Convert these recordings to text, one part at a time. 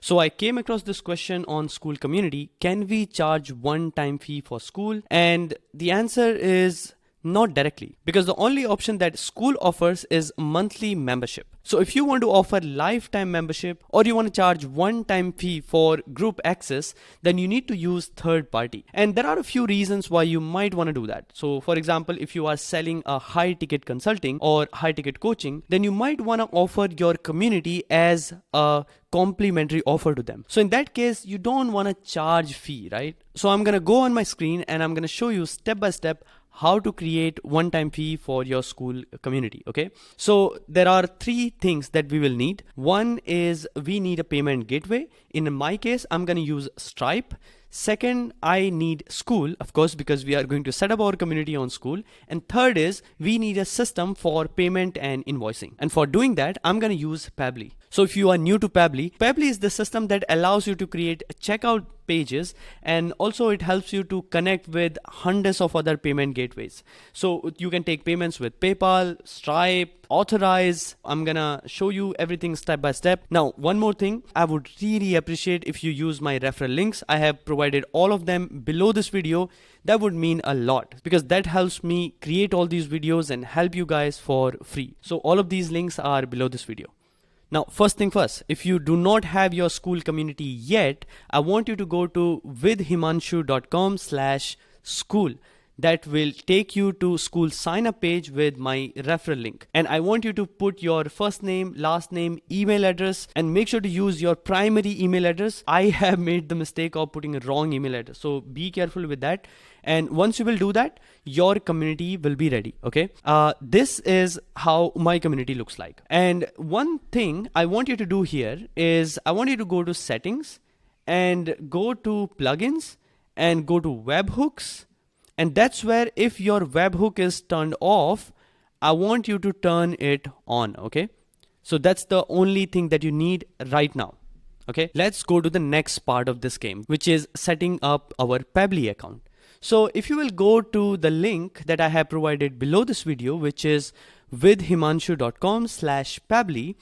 So I came across this question on Skool community. Can we charge one-time fee for Skool? And the answer is not directly, because the only option that Skool offers is monthly membership. So if you want to offer lifetime membership or you want to charge one-time fee for group access, then you need to use third party. And there are a few reasons why you might want to do that. So for example, if you are selling a high ticket consulting or high ticket coaching, then you might want to offer your community as a complimentary offer to them. So in that case, you don't want to charge fee, right? So I'm going to go on my screen and I'm going to show you step by step how to create one-time fee for your Skool community. Okay, so there are three things that we will need. One is we need a payment gateway. In my case, I'm going to use Stripe. Second, I need Skool, of course, because we are going to set up our community on Skool. And third is we need a system for payment and invoicing. And for doing that, I'm going to use Pabbly. So if you are new to Pabbly, Pabbly is the system that allows you to create checkout pages, and also it helps you to connect with hundreds of other payment gateways. So you can take payments with PayPal, Stripe, Authorize. I'm gonna show you everything step by step. Now, one more thing, I would really appreciate if you use my referral links. I have provided all of them below this video. That would mean a lot because that helps me create all these videos and help you guys for free. So all of these links are below this video. Now, first thing first, if you do not have your Skool community yet, I want you to go to withhimanshu.com/Skool. That will take you to Skool sign up page with my referral link. And I want you to put your first name, last name, email address, and make sure to use your primary email address. I have made the mistake of putting a wrong email address. So be careful with that. And once you will do that, your community will be ready. Okay. This is how my community looks like. And one thing I want you to do here is I want you to go to settings and go to plugins and go to webhooks. And that's where if your webhook is turned off, I want you to turn it on. Okay. So that's the only thing that you need right now. Okay. Let's go to the next part of this game, which is setting up our Pabbly account. So if you will go to the link that I have provided below this video, which is withhimanshu.com/Pabbly,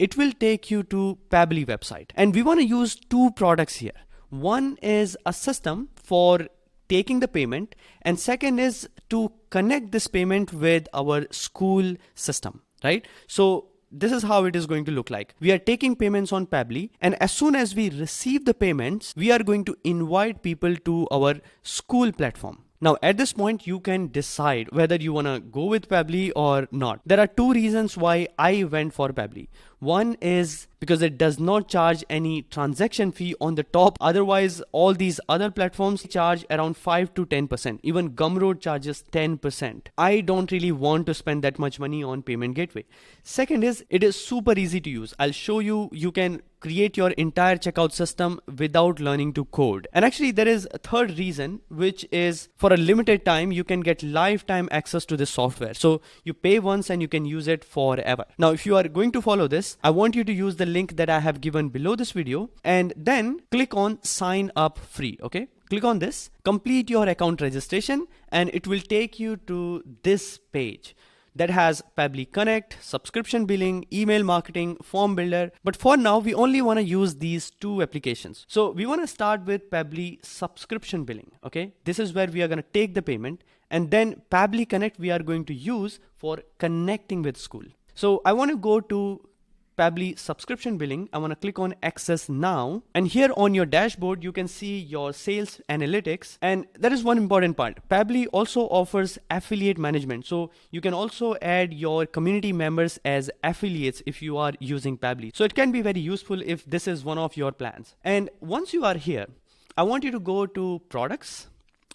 it will take you to Pabbly website. And we want to use two products here. One is a system for taking the payment, and second is to connect this payment with our Skool system, right? So this is how it is going to look like. We are taking payments on Pabbly, and as soon as we receive the payments, we are going to invite people to our Skool platform. Now, at this point, you can decide whether you want to go with Pabbly or not. There are two reasons why I went for Pabbly. One is because it does not charge any transaction fee on the top. Otherwise, all these other platforms charge around 5 to 10%. Even Gumroad charges 10%. I don't really want to spend that much money on payment gateway. Second is it is super easy to use. I'll show you. You can create your entire checkout system without learning to code. And actually there is a third reason, which is for a limited time, you can get lifetime access to this software. So you pay once and you can use it forever. Now, if you are going to follow this, I want you to use the link that I have given below this video and then click on sign up free. Okay. Click on this, complete your account registration, and it will take you to this page that has Pabbly Connect, subscription billing, email marketing, form builder. But for now, we only want to use these two applications. So we want to start with Pabbly subscription billing. Okay. This is where we are going to take the payment, and then Pabbly Connect we are going to use for connecting with Skool. So I want to go to Pabbly subscription billing. I want to click on access now, and here on your dashboard you can see your sales analytics. And that is one important part. Pabbly also offers affiliate management, so you can also add your community members as affiliates if you are using Pabbly. So it can be very useful if this is one of your plans. And once you are here, I want you to go to products.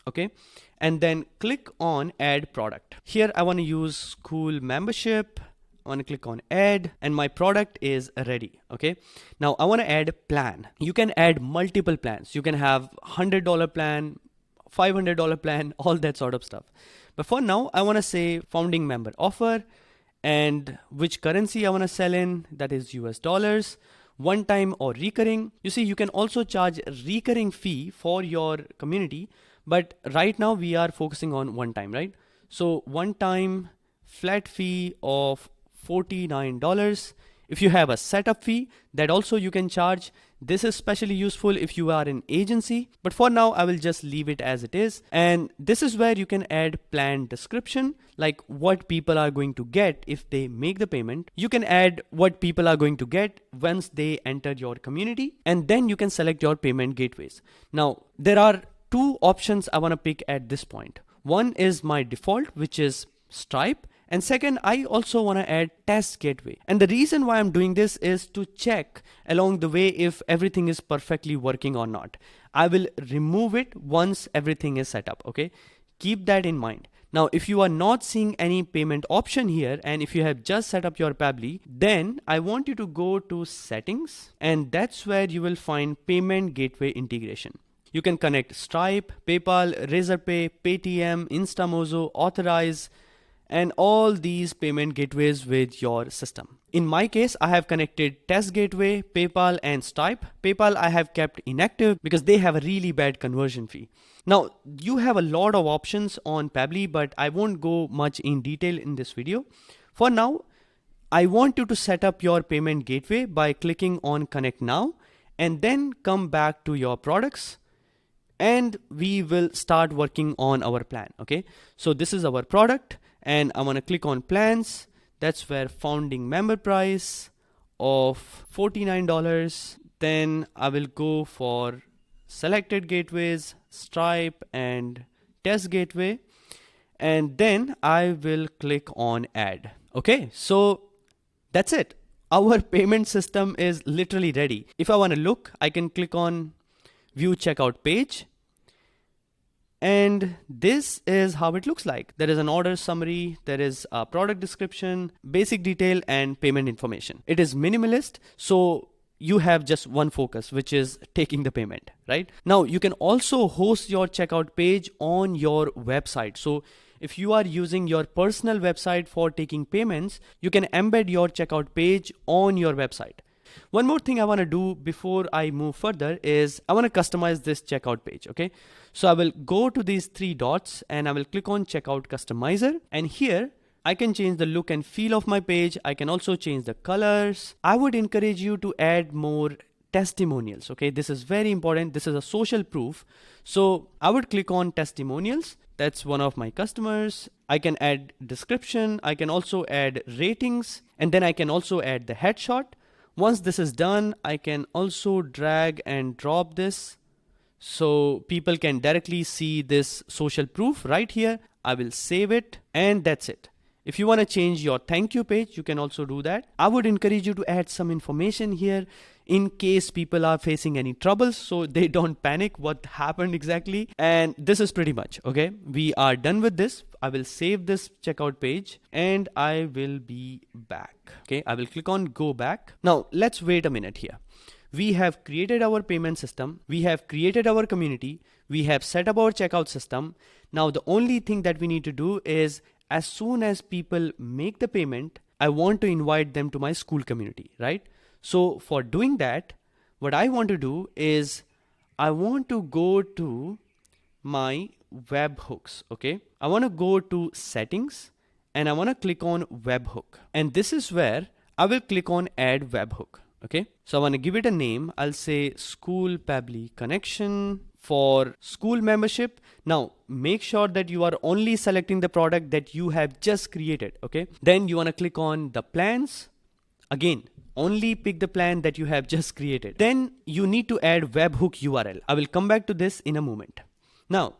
Okay, and then click on add product. Here I want to use Skool membership. I want to click on add, and my product is ready. Okay. Now I want to add plan. You can add multiple plans. You can have $100 plan, $500 plan, all that sort of stuff. But for now, I want to say founding member offer and which currency I want to sell in. That is US dollars, one time or recurring. You see, you can also charge a recurring fee for your community, but right now we are focusing on one time, right? So one time flat fee of $49. If you have a setup fee, that also you can charge. This is especially useful if you are an agency, but for now I will just leave it as it is. And this is where you can add plan description, like what people are going to get if they make the payment. You can add what people are going to get once they enter your community, and then you can select your payment gateways. Now, there are two options I want to pick at this point. One is my default, which is Stripe. And second, I also want to add test gateway. And the reason why I'm doing this is to check along the way if everything is perfectly working or not. I will remove it once everything is set up, okay? Keep that in mind. Now, if you are not seeing any payment option here, and if you have just set up your Pabbly, then I want you to go to settings, and that's where you will find payment gateway integration. You can connect Stripe, PayPal, Razorpay, Paytm, Instamozo, Authorize, and all these payment gateways with your system. In my case, I have connected Test Gateway, PayPal, and Stripe. PayPal I have kept inactive because they have a really bad conversion fee. Now, you have a lot of options on Pabbly, but I won't go much in detail in this video. For now, I want you to set up your payment gateway by clicking on Connect Now, and then come back to your products, and we will start working on our plan, okay? So this is our product, and I want to click on plans. That's where founding member price of $49. Then I will go for selected gateways, Stripe and test gateway. And then I will click on add. Okay, so that's it. Our payment system is literally ready. If I want to look, I can click on view checkout page. And this is how it looks like. There is an order summary, there is a product description, basic detail, and payment information. It is minimalist, so you have just one focus, which is taking the payment, right? Now, you can also host your checkout page on your website. So if you are using your personal website for taking payments, you can embed your checkout page on your website. One more thing I want to do before I move further is I want to customize this checkout page, okay? So I will go to these three dots and I will click on checkout customizer, and here I can change the look and feel of my page. I can also change the colors. I would encourage you to add more testimonials, okay? This is very important. This is a social proof. So I would click on testimonials. That's one of my customers. I can add description. I can also add ratings, and then I can also add the headshot. Once this is done, I can also drag and drop this so people can directly see this social proof right here. I will save it, and that's it. If you want to change your thank you page, you can also do that. I would encourage you to add some information here in case people are facing any troubles so they don't panic what happened exactly. And this is pretty much, okay? We are done with this. I will save this checkout page and I will be back. Okay, I will click on go back. Now let's wait a minute here. We have created our payment system. We have created our community. We have set up our checkout system. Now the only thing that we need to do is as soon as people make the payment, I want to invite them to my Skool community, right? So for doing that, what I want to do is I want to go to my webhooks, okay? I want to go to settings and I want to click on webhook. And this is where I will click on add webhook, okay? So I want to give it a name. I'll say Skool Pabbly connection for Skool membership. Now make sure that you are only selecting the product that you have just created, okay? Then you want to click on the plans. Again, only pick the plan that you have just created. Then you need to add webhook URL. I will come back to this in a moment. Now,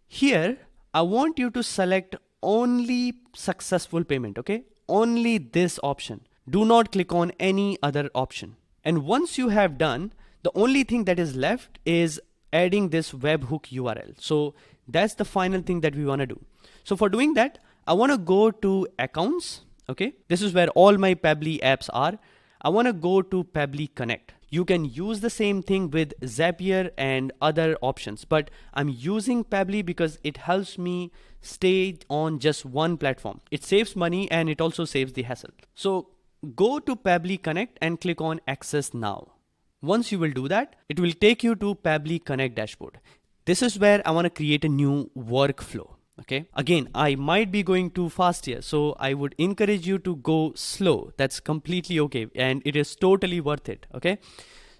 here, I want you to select only successful payment, okay? Only this option. Do not click on any other option. And once you have done, the only thing that is left is adding this webhook URL. So that's the final thing that we want to do. So for doing that, I want to go to accounts, okay? This is where all my Pabbly apps are. I want to go to Pabbly Connect. You can use the same thing with Zapier and other options, but I'm using Pabbly because it helps me stay on just one platform. It saves money and it also saves the hassle. So go to Pabbly Connect and click on Access Now. Once you will do that, it will take you to Pabbly Connect dashboard. This is where I want to create a new workflow. Okay. Again, I might be going too fast here, so I would encourage you to go slow. That's completely okay. And it is totally worth it. Okay.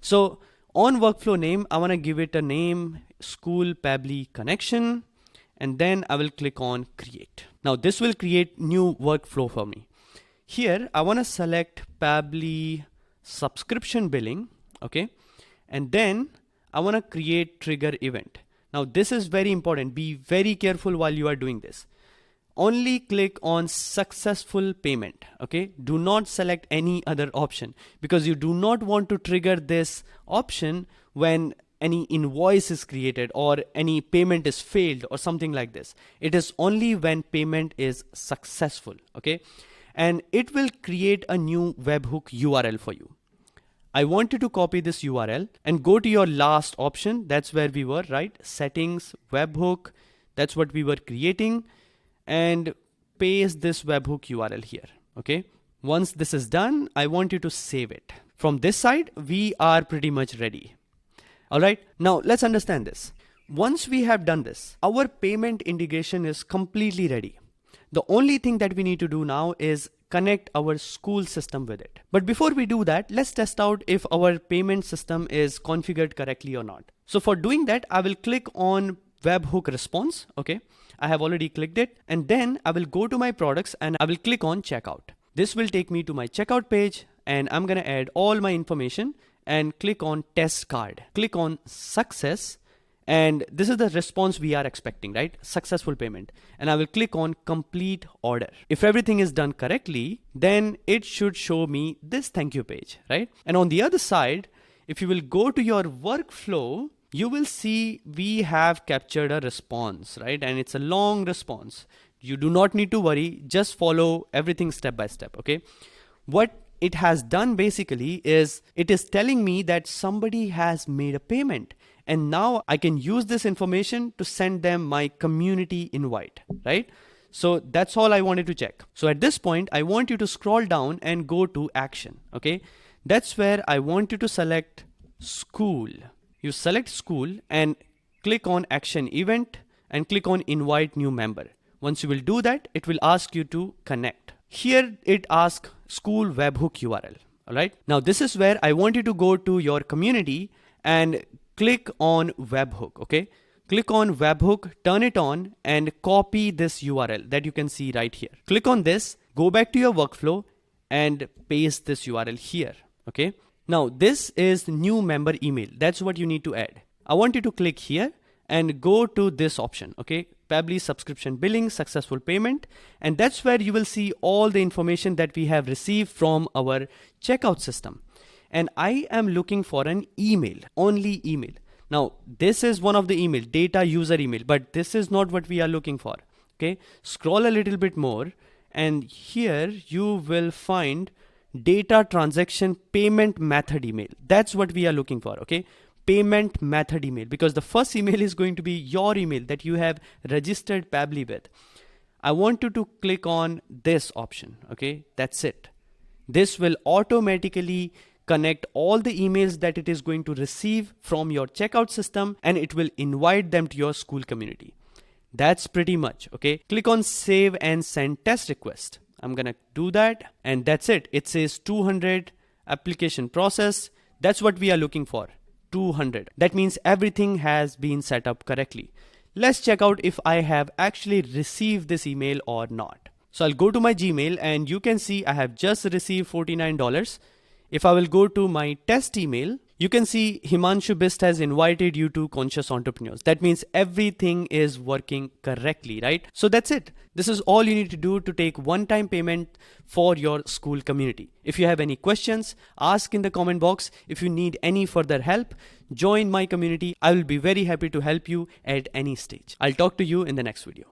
So on workflow name, I want to give it a name, School Pabbly Connection, and then I will click on create. Now this will create new workflow for me. Here I want to select Pabbly subscription billing, okay, and then I want to create trigger event. Now this is very important. Be very careful while you are doing this. Only click on successful payment, okay? Do not select any other option, because you do not want to trigger this option when any invoice is created or any payment is failed or something like this. It is only when payment is successful, okay? And it will create a new webhook URL for you. I want you to copy this URL and go to your last option. That's where we were, right? Settings, webhook. That's what we were creating. And paste this webhook URL here, okay? Once this is done, I want you to save it. From this side, we are pretty much ready. All right, now let's understand this. Once we have done this, our payment integration is completely ready. The only thing that we need to do now is connect our Skool system with it. But before we do that, let's test out if our payment system is configured correctly or not. So for doing that, I will click on webhook response, okay? I have already clicked it, and then I will go to my products and I will click on checkout. This will take me to my checkout page, and I'm gonna add all my information and click on test card. Click on success, and this is the response we are expecting, right? Successful payment. And I will click on complete order. If everything is done correctly, then it should show me this thank you page, right? And on the other side, if you will go to your workflow, you will see we have captured a response, right? And it's a long response. You do not need to worry, just follow everything step by step, okay? What it has done basically is it is telling me that somebody has made a payment, and now I can use this information to send them my community invite, right? So that's all I wanted to check. So at this point, I want you to scroll down and go to action, okay? That's where I want you to select Skool. You select Skool and click on action event and click on invite new member. Once you will do that, it will ask you to connect. Here it asks Skool webhook URL. All right. Now this is where I want you to go to your community and click on webhook. Okay. Click on webhook, turn it on, and copy this URL that you can see right here. Click on this, go back to your workflow and paste this URL here. Okay. Now this is new member email. That's what you need to add. I want you to click here and go to this option. Okay. Pabbly subscription billing, successful payment. And that's where you will see all the information that we have received from our checkout system. And I am looking for an email, only email. Now this is one of the email, data user email, but this is not what we are looking for. Okay. Scroll a little bit more and here you will find data transaction payment method email. That's what we are looking for. Okay. Payment method email, because the first email is going to be your email that you have registered Pabbly with. I want you to click on this option. Okay. That's it. This will automatically connect all the emails that it is going to receive from your checkout system, and it will invite them to your Skool community. That's pretty much. Okay. Click on save and send test request. I'm going to do that, and that's it. It says 200 application process. That's what we are looking for. 200. That means everything has been set up correctly. Let's check out if I have actually received this email or not. So I'll go to my Gmail and you can see I have just received $49. If I will go to my test email, you can see Himanshu Bisht has invited you to Conscious Entrepreneurs. That means everything is working correctly, right? So that's it. This is all you need to do to take one-time payment for your Skool community. If you have any questions, ask in the comment box. If you need any further help, join my community. I will be very happy to help you at any stage. I'll talk to you in the next video.